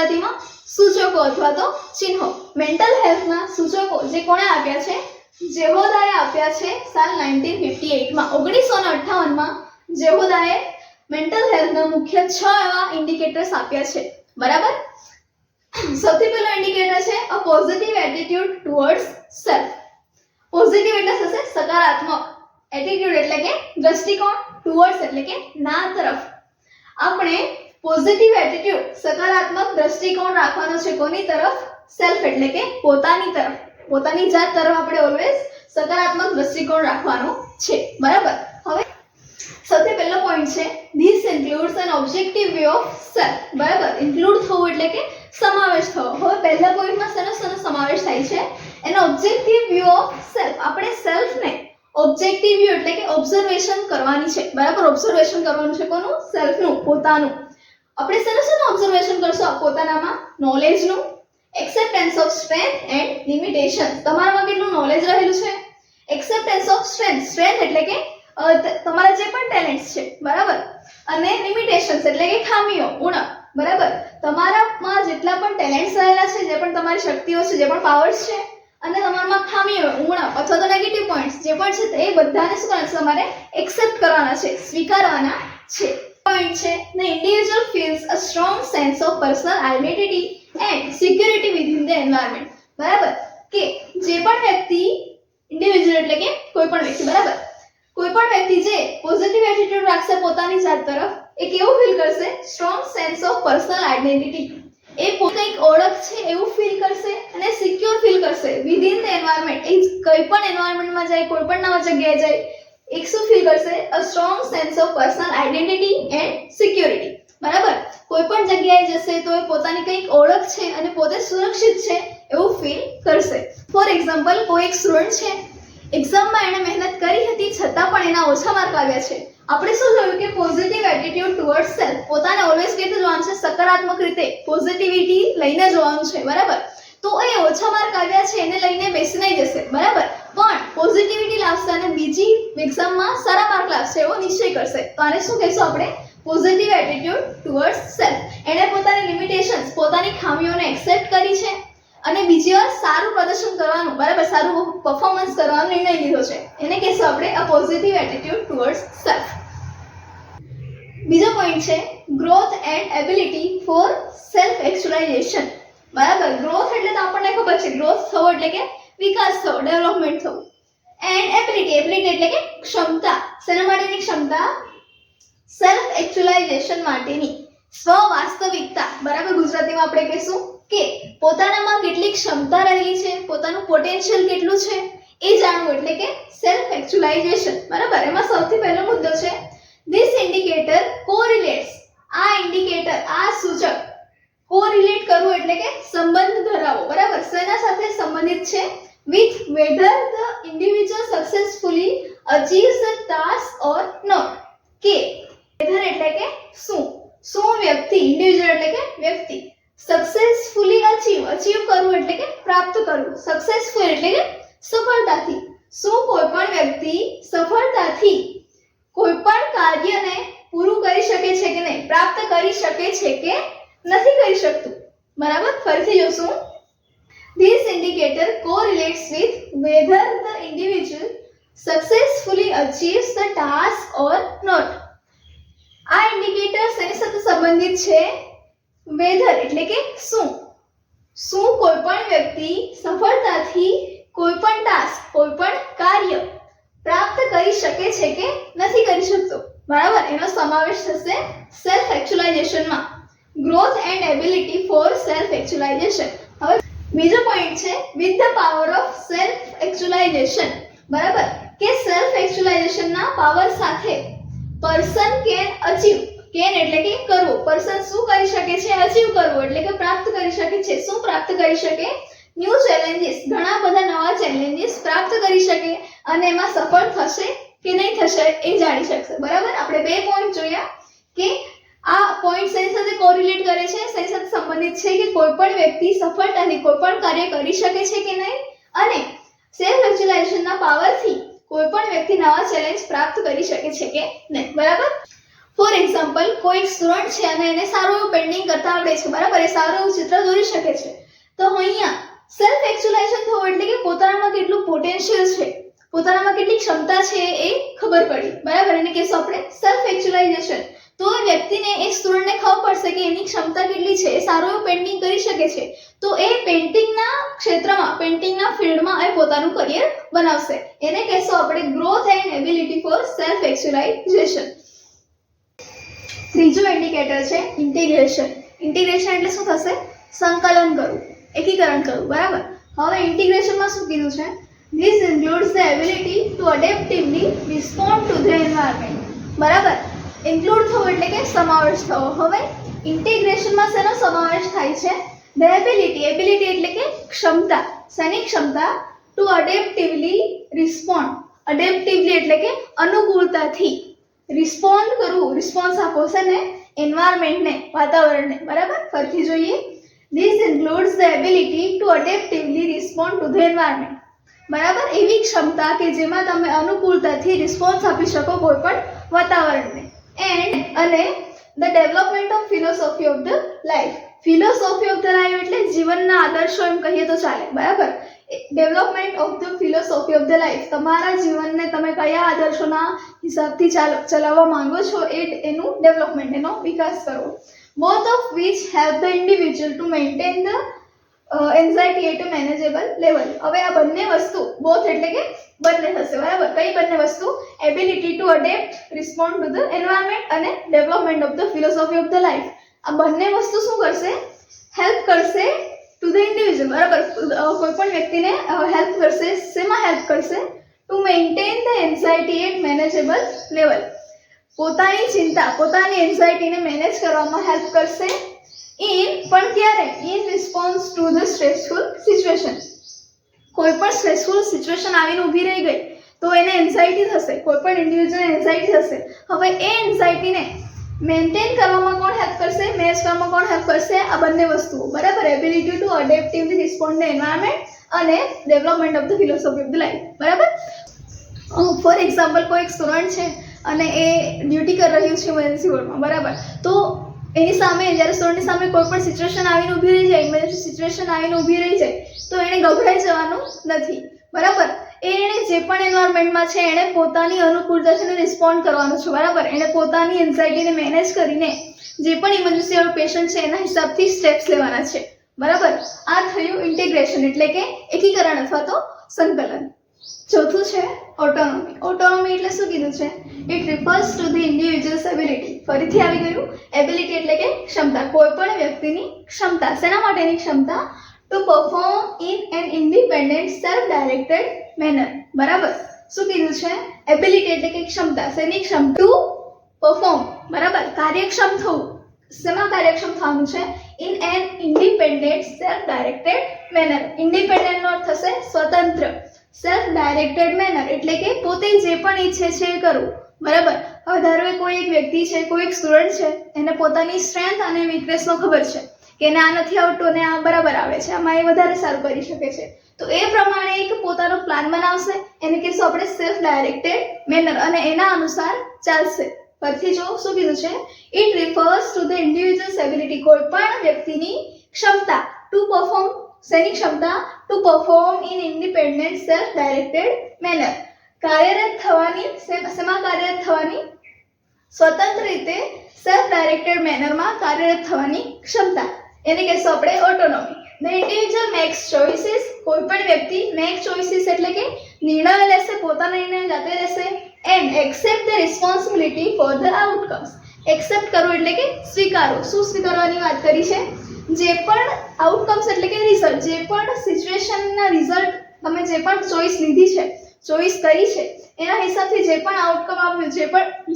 ગુજરાતીમાં સૂચકો અથવા તો ચિહ્નો। મેન્ટલ હેલ્થના સૂચકો જે કોણે આપ્યા છે? જેહોદાએ આપ્યા છે સાલ 1958 માં। 1958 માં જેહોદાએ મેન્ટલ હેલ્થના મુખ્ય 6 એવા ઇન્ડિકેટર્સ આપ્યા છે, બરાબર। સૌથી પહેલો ઇન્ડિકેટર છે a positive attitude towards self. Positive એટલે થશે સકારાત્મક, એટીટ્યુડ એટલે કે દ્રષ્ટિકોણ, ટુવર્ડ્સ એટલે કે ના તરફ। આપણે પોઝિટિવ એટીટ્યુડ સકારાત્મક દ્રષ્ટિકોણ રાખવાનો છે કોની તરફ? સેલ્ફ એટલે કે પોતાની તરફ, પોતાની જાત તરફ આપણે ઓલવેઝ સકારાત્મક દ્રષ્ટિકોણ રાખવાનો છે, બરાબર। હવે સૌથી પહેલો પોઈન્ટ છે this includes an objective view of self, બરાબર। ઇન્ક્લુડ થવું એટલે કે સમાવેશ થવો। હવે પહેલા પોઈન્ટમાં શેનો સમાવેશ થાય છે? એનો ઓબ્જેક્ટિવ વ્યૂ ઓફ સેલ્ફ। આપણે સેલ્ફને ઓબ્જેક્ટિવ વ્યૂ એટલે કે ઓબ્ઝર્વેશન કરવાની છે, બરાબર। ઓબ્ઝર્વેશન કરવાનું છે કોનું? સેલ્ફનું, પોતાનું। આપણે શેનું ઓબ્ઝર્વેશન કરશું? પોતાનામાં નોલેજનું, acceptance of strength and limitations. તમારામાં કેટલું નોલેજ રહેલું છે? એક્સેપ્ટન્સ ઓફ સ્ટ્રેન્થ, સ્ટ્રેન્થ એટલે કે તમારા જે પણ ટેલેન્ટ્સ છે, બરાબર, અને લિમિટેશન્સ એટલે કે ખામીઓ, ઉણપ, બરાબર। તમારામાં જેટલા પણ ટેલેન્ટ્સ રહેલા છે, જે પણ તમારી શક્તિઓ છે, જે પણ પાવર્સ છે, અને તમારામાં ખામીઓ, ઉણપ અથવા તો નેગેટિવ પોઈન્ટ્સ જે પણ છે એ બધાને શું કરવાનું છે? તમારે એક્સેપ્ટ કરવાના છે, સ્વીકારવાના છે। પોઈન્ટ છે the individual feels a strong sense of personal identity and security within the environment, બરાબર। કે જે પણ વ્યક્તિ, ઇન્ડિવિડ્યુઅલ એટલે કે કોઈ પણ વ્યક્તિ, બરાબર, કોઈ પણ વ્યક્તિ જે પોઝિટિવ એટીટ્યુડ રાખશે પોતાની જાત તરફ, એ કેવું ફીલ કરશે? Strong sense of personal identity, એ પોતે એક ઓળખ છે એવું ફીલ કરશે અને સિક્યોર ફીલ કરશે વિધિન ધ એન્વાયરમેન્ટ। એ કોઈ પણ એન્વાયરમેન્ટમાં જાય, કોઈ પણ નવા જગ્યાએ જાય, એક શું ફીલ કરશે? A strong sense of personal identity and security, બરાબર। કોઈ પણ જગ્યાએ જશે તો એ પોતાની કંઈક ઓળખ છે અને પોતે સુરક્ષિત છે એવું ફીલ કરશે। ફોર એક્ઝામ્પલ, કોઈ એક સ્ટુડન્ટ છે, એક્ઝામમાં એણે મહેનત કરી હતી છતાં પણ એના ઓછા માર્ક આવ્યા છે। આપણે શું જોયું કે પોઝિટિવ એટીટ્યુડ ટુવર્ડ્સ સેલ્ફ, પોતાને ઓલવેઝ કેવી જોવાનું છે? સકારાત્મક રીતે, પોઝિટિવિટી લઈને જોવાનું છે, બરાબર। તો એ ઓછા માર્ક આવ્યા છે એને લઈને બેસી નહીં જશે, બરાબર, પણ પોઝિટિવિટી લાવશે અને બીજી એક્ઝામમાં સારા માર્ક લાવશે એવો નિશ્ચય કરશે। તો આને શું કહીશું આપણે? Positive attitude towards self. એણે પોતાની લિમિટેશન્સ, પોતાની ખામીઓને એક્સેપ્ટ કરી છે અને બીજી વાર સારું પ્રદર્શન કરવાનું, બરાબર, સારું પરફોર્મન્સ કરવાનો નિર્ણય લીધો છે, એને કહીશું આપણે a positive attitude towards self. બીજો પોઈન્ટ છે growth and ability for self actualization, બરાબર। ગ્રોથ એટલે તો આપણને ખબર છે, ગ્રોથ થવો એટલે કે વિકાસ થવો, ડેવલપમેન્ટ થવું, એન્ડ એબિલિટી, એબિલિટી એટલે કે ક્ષમતા, શેના માટેની ક્ષમતા? સેલ્ફ એક્ચ્યુઅલાઇઝેશન માટેની, સ્વ વાસ્તવિકતા, બરાબર। ગુજરાતીમાં આપણે કહીશું કે પોતાનામાં કેટલી ક્ષમતા રહેલી છે, પોતાનું પોટેન્શિયલ કેટલું છે એ જાણવું એટલે કે સેલ્ફ એક્ચ્યુઅલાઇઝેશન, બરાબર। એમાં સૌથી પહેલો મુદ્દો છે ધીસ ઇન્ડિકેટર કોરિલેટ્સ, આ ઇન્ડિકેટર, આ સૂચક, કોરિલેટ કરવું એટલે કે સંબંધ ધરાવવો, બરાબર, શેના સાથે સંબંધિત છે? with whether the individual successfully achieves the task or not, કે whether એટલે કે શું વ્યક્તિ, ઇન્ડિવિડ્યુઅલ એટલે કે વ્યક્તિ, સક્સેસફુલી અચીવ કરવું એટલે કે પ્રાપ્ત કરવું, સક્સેસફુલ એટલે કે સફળતાથી, શું કોઈ પણ વ્યક્તિ સફળતાથી કોઈ પણ કાર્યને પૂરું કરી શકે છે કે નહીં, પ્રાપ્ત કરી શકે છે કે નથી કરી શકતું, બરાબર। ફરીથી જોશું, this indicator correlates with whether the individual successfully achieves the task or not. આ ઇન્ડિકેટર શેની સાથે સંબંધિત છે? વેધર એટલે કે શું કોઈ પણ વ્યક્તિ સફળતાથી કોઈ પણ ટાસ્ક, કોઈ પણ કાર્ય પ્રાપ્ત કરી શકે છે કે નથી કરી શકતો, બરાબર। એનો સમાવેશ થશે સેલ્ફ એક્ચ્યુઅલાઇઝેશનમાં, growth and ability for self actualization. હવે બીજો પોઈન્ટ છે with the power of self actualization, બરાબર, કે સેલ્ફ એક્ચ્યુઅલાઇઝેશનના પાવર સાથે પર્સન કેન અચીવ, કેન એટલે કે કરવું, પર્સન શું કરી શકે છે? અચીવ કરવું એટલે કે પ્રાપ્ત કરી શકે છે, શું પ્રાપ્ત કરી શકે? ન્યૂ ચેલેન્જીસ, ઘણા બધા નવા ચેલેન્જીસ પ્રાપ્ત કરી શકે અને એમાં સફળ થશે કે નહીં થશે એ જાણી શકશે, બરાબર। આપણે બે પોઈન્ટ જોયા કે આ પોઈન્ટ શેની સાથે કોરિલેટ કરે છે, શેની સાથે સંબંધિત છે કે કોઈ પણ વ્યક્તિ સફળતાથી કોઈ પણ કાર્ય કરી શકે છે કે નહીં, અને સેલ્ફ એક્ચ્યુઅલાઇઝેશનના પાવરથી કોઈ પણ વ્યક્તિ નવા ચેલેન્જ પ્રાપ્ત કરી શકે છે કે નહીં, બરાબર। ફોર એક્ઝામ્પલ કોઈ એક સ્ટુડન્ટ છે અને એને સારું એવું પેઇન્ટિંગ કરતા આવડે છે, બરાબર, એ સારું એવું ચિત્ર દોરી શકે છે. તો અહીંયા સેલ્ફ એક્ચ્યુઅલાઇઝેશન થવું એટલે કે પોતાનામાં કેટલું પોટેન્શિયલ છે, પોતાનામાં કેટલી ક્ષમતા છે એ ખબર પડી, બરાબર, એને કહેશું આપણે સેલ્ફ એક્ચ્યુઅલાઇઝેશન. તો એ વ્યક્તિને, એ સ્ટુડન્ટને ખબર પડશે કે એની ક્ષમતા કેટલી છે, એ સારું એવું પેઇન્ટિંગ કરી શકે છે. તો એ પેઇન્ટિંગના ક્ષેત્રમાં, પેઇન્ટિંગના ફિલ્ડમાં એ પોતાનું કરિયર બનાવશે. એને કહેશું આપણે growth and ability for self actualization. ત્રીજું ઇન્ડિકેટર છે ઇન્ટિગ્રેશન. ઇન્ટિગ્રેશન એટલે શું થશે? સંકલન કરવું, એકીકરણ કરવું, બરાબર. હવે ઇન્ટિગ્રેશનમાં શું કીધું છે? This includes the ability to adaptively respond to the environment. બરાબર, ઇન્ક્લુડ થવું એટલે કે સમાવેશ થવો. હવે ઇન્ટિગ્રેશનમાં શેનો સમાવેશ થાય છે? The ability, એબિલિટી એટલે કે ક્ષમતા. શેની ક્ષમતા? Two adaptively respond. અડેપ્ટિવલી એટલે કે અનુકૂળતાથી રિસ્પોન્ડ કરવું, રિસ્પોન્સ આપવો છે ને એન્વાયરમેન્ટને, વાતાવરણને, બરાબર. ફરીથી જોઈએ. This includes the ability to adaptively respond to the environment. બરાબર, એવી ક્ષમતા કે જેમાં તમે અનુકૂળતાથી રિસ્પોન્સ આપી શકો કોઈ પણ વાતાવરણને. અને the development of philosophy of the life. Philosophy of the life એટલે જીવનના આદર્શો એમ કહીએ તો ચાલે, બરાબર. Development of the philosophy of the life, તમારા જીવનને તમે કયા આદર્શોના હિસાબથી ચલાવવા માંગો છો એનું ડેવલપમેન્ટ, એનો વિકાસ કરવો. Both of which help the individual to maintain the anxiety at a manageable level. હવે આ બંને વસ્તુ, બોથ એટલે કે બંને થશે, બરાબર. કઈ બંને વસ્તુ? Ability to adapt, respond to the environment અને development of the philosophy of the life. આ બંને વસ્તુ શું કરશે? હેલ્પ કરશે ટુ ધ ઇન્ડિવિજ્યુઅલ, બરાબર. કોઈ પણ વ્યક્તિને હેલ્પ કરશે. શેમાં હેલ્પ કરશે? To maintain the anxiety at manageable level. પોતાની ચિંતા, પોતાની એન્ઝાઇટીને મેનેજ કરવામાં હેલ્પ કરશે. પણ ક્યારે? In response to the stressful situation. કોઈ પણ સ્ટ્રેસફુલ સિચ્યુએશન આવીને ઊભી રહી ગઈ તો એને એન્ઝાઇટી થશે, કોઈ પણ ઇન્ડિવિજ્યુઅલને એન્ઝાઇટી થશે. હવે એ એન્ઝાઇટીને મેન્ટેન કરવામાં કોણ હેલ્પ કરશે? મેનેજ કરવામાં કોણ હેલ્પ કરશે? આ બંને વસ્તુઓ, બરાબર. Ability to adaptively respond the environment અને development of the philosophy of the life, બરાબર. ફોર એક્ઝામ્પલ કોઈ એક સ્ટુડન્ટ છે અને એ ડ્યુટી કરી રહ્યું છે ઇમરજન્સી વોર્ડમાં, બરાબર. તો એની સામે, જ્યારે સ્ટુડન્ટની સામે કોઈ પણ સિચ્યુએશન આવીને ઊભી રહી જાય, ઇમરજન્સી સિચ્યુએશન આવીને ઊભી રહી જાય, તો એણે ગભરાઈ જવાનું નથી, બરાબર. એણે જે પણ એન્વાયરમેન્ટમાં છે એણે પોતાની અનુકૂળતાથી રિસ્પોન્ડ કરવાનું છે, બરાબર. એણે પોતાની એન્ઝાઇટીને મેનેજ કરીને જે પણ ઇમરજન્સી વાળો પેશન્ટ છે એના હિસાબથી સ્ટેપ્સ લેવાના છે, બરાબર. આ થયું ઇન્ટિગ્રેશન એટલે કે એકીકરણ અથવા તો સંકલન. ચોથું છે ઓટોનોમી. ઓટોનોમી એટલે શું કીધું છે? It refers to the individuals ability. ફરીથી આવી ગયું. એબિલિટી એટલે કે ક્ષમતા, કોઈ પણ વ્યક્તિની ક્ષમતા. શેના માટેની ક્ષમતા? Two perform in an independent self directed manner, બરાબર. શું કીધું છે? એબિલિટી એટલે કે ક્ષમતા. શેની ક્ષમતા? ટુ પરફોર્મ, બરાબર, કાર્યક્ષમ થવું. શેમાં કાર્યક્ષમ થવાનું છે? In an independent self directed manner. ઇન્ડિપેન્ડન્ટનો અર્થ થશે સ્વતંત્ર. સેલ્ફ ડાયરેક્ટેડ મેનર એટલે કે પોતે જે પણ ઈચ્છે છે એ કરવું, બરાબર. હવે ધારો કે કોઈ એક વ્યક્તિ છે, કોઈ એક સ્ટુડન્ટ છે, એને પોતાની સ્ટ્રેન્થ અને વીકનેસનો ખબર છે કે એને આ નથી આવડતું અને આ બરાબર આવે છે, આમાં એ વધારે સારું કરી શકે છે. તો એ પ્રમાણે એક પોતાનો પ્લાન બનાવશે, એને કહીશું આપણે સેલ્ફ ડાયરેક્ટેડ મેનર, અને એના અનુસાર ચાલશે. પરથી જો શું કીધું છે? It refers to the individuals ability. કોઈ પણ વ્યક્તિની ક્ષમતા ટુ પરફોર્મ. શેની ક્ષમતા? Two perform in independent self directed manner. કાર્યરત થવાની. શેમાં કાર્યરત થવાની? સ્વતંત્ર રીતે સેલ્ફ ડાયરેક્ટેડ મેનરમાં કાર્યરત થવાની ક્ષમતા. એને કહેશું આપણે autonomy. The individual makes choices. કોઈ પણ વ્યક્તિ મેક ચોઇસીસ એટલે કે નિર્ણય લેશે, પોતાના નિર્ણય જાતે લેશે. And accept the responsibility for the outcomes. Accept કરવું એટલે કે સ્વીકારવું. શું સ્વીકારવાની વાત કરી છે? જે પણ આઉટકમ્સ એટલે કે રિઝલ્ટ, જે પણ સિચ્યુએશનના રિઝલ્ટ, તમે જે પણ ચોઇસ લીધી છે, ચોઇસ કરી છે, એના હિસાબથી જે પણ આઉટકમ આવ્યું,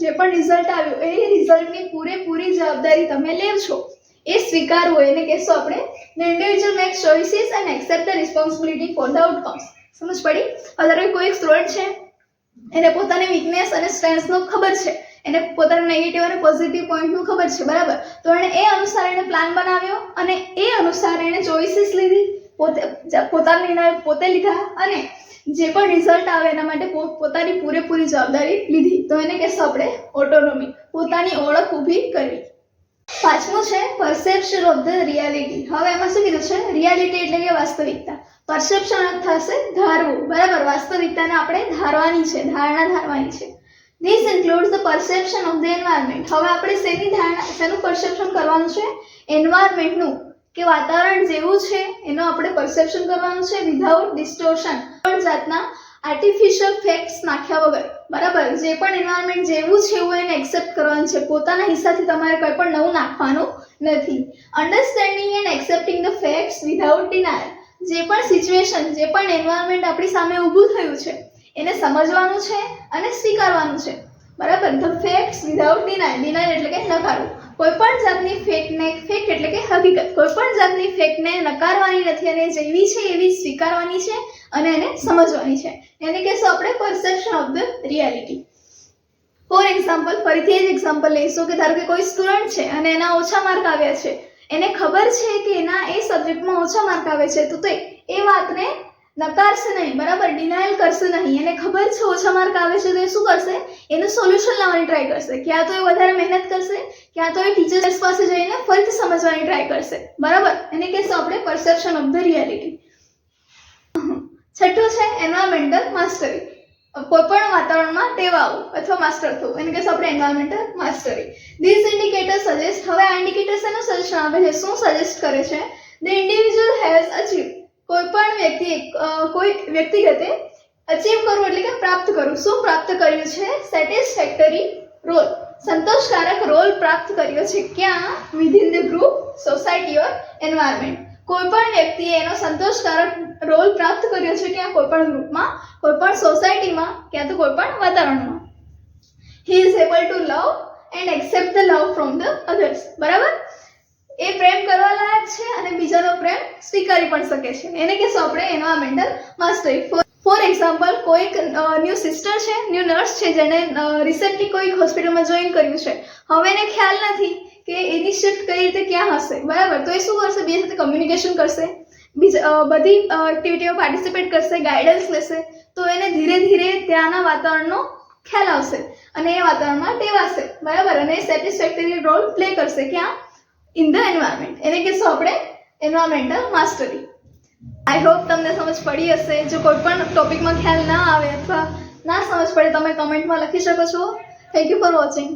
જે પણ રિઝલ્ટ આવ્યું, એ રિઝલ્ટની પૂરેપૂરી જવાબદારી તમે લેવ છો, એ સ્વીકારવું. એને કહેશું આપણે the individual makes choices and accept the responsibility for the outcomes. સમજ પડી? ધારો કે કોઈ એક સ્ટુડન્ટ છે, એને પોતાની વીકનેસ અને સ્ટ્રેન્થનો ખબર છે, એને પોતાના નેગેટિવ અને પોઝિટિવ પોઈન્ટનું ખબર છે, બરાબર. તો એણે એ અનુસાર એને પ્લાન બનાવ્યો અને એ અનુસાર એણે ચોઇસીસ લીધી, પોતાના નિર્ણય પોતે લીધા અને જે પણ રિઝલ્ટ આવે એના માટે પોતાની પૂરેપૂરી જવાબદારી લીધી. તો એને કહેશું આપણે ઓટોનોમી. પોતાની ઓળખ ઊભી કરવી. પાંચમું છે પરસેપ્શન ઓફ ધ રિયાલિટી. હવે એમાં શું કીધું છે? રિયાલિટી એટલે કે વાસ્તવિકતા. પરસેપ્શન અર્થ થશે ધારવું, બરાબર. વાસ્તવિકતાને આપણે ધારવાની છે, ધારણા ધારવાની છે. This includes the perception of the environment. હવે આપણે શેનું પરસેપ્શન કરવાનું છે? એન્વાયરમેન્ટનું, કે વાતાવરણ જેવું છે એનો આપણે પરસેપ્શન કરવાનું છે વિધાઉટ ડિસ્ટોર્શન, પણ જાતના આર્ટિફિશિયલ ફેક્ટ્સ નાખ્યા વગર, બરાબર. જે પણ એન્વાયરમેન્ટ જેવું છે એવું એને એક્સેપ્ટ કરવાનું છે, પોતાના હિસ્સાથી તમારે કંઈ પણ નવું નાખવાનું નથી. Understanding and accepting the facts without denial. જે પણ સિચ્યુએશન, જે પણ એન્વાયરમેન્ટ આપણી સામે ઊભું થયું છે એને સમજવાનું છે અને સ્વીકારવાનું છે, બરાબર. The facts without denial. Denial એટલે કે નકારવું. કોઈ પણ જાતની ફેક્ટ એટલે કે હકીકત, કોઈ પણ જાતની ફેક્ટને નકારવાની નથી અને જેવી છે એવી સ્વીકારવાની છે અને એને સમજવાની છે. એને કહેશું આપણે perception of the reality. For example, ફરીથી એ જ એક્ઝામ્પલ લઈશું કે ધારો કે કોઈ સ્ટુડન્ટ છે અને એના ઓછા માર્ક આવ્યા છે, એને ખબર છે કે એના એ સબ્જેક્ટમાં ઓછા માર્ક આવે છે, તો એ વાતને નકારશે નહીં, બરાબર. ડિનાયલ કરશે નહીં. એને ખબર છે ઓછા માર્ક આવે છે તો એ શું કરશે? એનું સોલ્યુશન લાવવાની ટ્રાય કરશે. ક્યાં તો એ વધારે મહેનત કરશે, ક્યાં તો એ ટીચર્સ પાસે જઈને ફરીથી સમજવાની ટ્રાય કરશે, બરાબર. એને કહેશું આપણે પરસેપ્શન ઓફ ધ રિયાલિટી. છઠ્ઠું છે એન્વાયરમેન્ટલ માસ્ટરી. કોઈ પણ વાતાવરણમાં ટેવાવું અથવા માસ્ટર થવું, એને કહેશું આપણે environmental mastery. This indicator suggest. હવે આ ઇન્ડિકેટર્સ એનું સજેશન આપે છે, શું સજેસ્ટ કરે છે? The individual has achieve. કોઈ વ્યક્તિગતે અચીવ કરવું એટલે કે પ્રાપ્ત કરવું. શું પ્રાપ્ત કર્યું છે? Satisfactory role. સંતોષકારક રોલ પ્રાપ્ત કર્યો છે. ક્યાં? Within the group, society or environment. કોઈ પણ વ્યક્તિએ એનો સંતોષકારક રોલ પ્રાપ્ત કર્યો છે ક્યાં? કોઈ પણ ગ્રુપમાં, કોઈ પણ સોસાયટીમાં, ક્યાં તો કોઈ પણ વાતાવરણમાં. He is able to love and accept the love from the others, બરાબર. એ પ્રેમ કરવા લાયક છે અને બીજાનો પ્રેમ સ્વીકારી પણ શકે છે. એને કહેશું આપણે એન્વાયરમેન્ટલ માસ્ટરી. ફોર એક્ઝામ્પલ, કોઈક ન્યૂ સિસ્ટર છે, ન્યૂ નર્સ છે, જેને રિસેન્ટલી કોઈક હોસ્પિટલમાં જોઈન કર્યું છે. હવે એને ખ્યાલ નથી કે એની શિફ્ટ કઈ રીતે ક્યાં હશે, બરાબર. તો એ શું કરશે? બે સાથે કમ્યુનિકેશન કરશે, બધી એક્ટિવિટીઓ પાર્ટિસિપેટ કરશે, ગાઈડન્સ લેશે, તો એને ધીરે ધીરે ત્યાંના વાતાવરણનો ખ્યાલ આવશે અને એ વાતાવરણમાં ટેવાશે, બરાબર. અને સેટિસ્ફેક્ટરી રોલ પ્લે કરશે. ક્યાં? In the environment. એને કહેશું આપણે એન્વાયરમેન્ટલ માસ્ટરી. આઈ હોપ તમને સમજ પડી હશે. જો કોઈ પણ ટોપિકમાં ખ્યાલ ના આવે અથવા ના સમજ પડે તમે કમેન્ટમાં લખી શકો છો. Thank you for watching.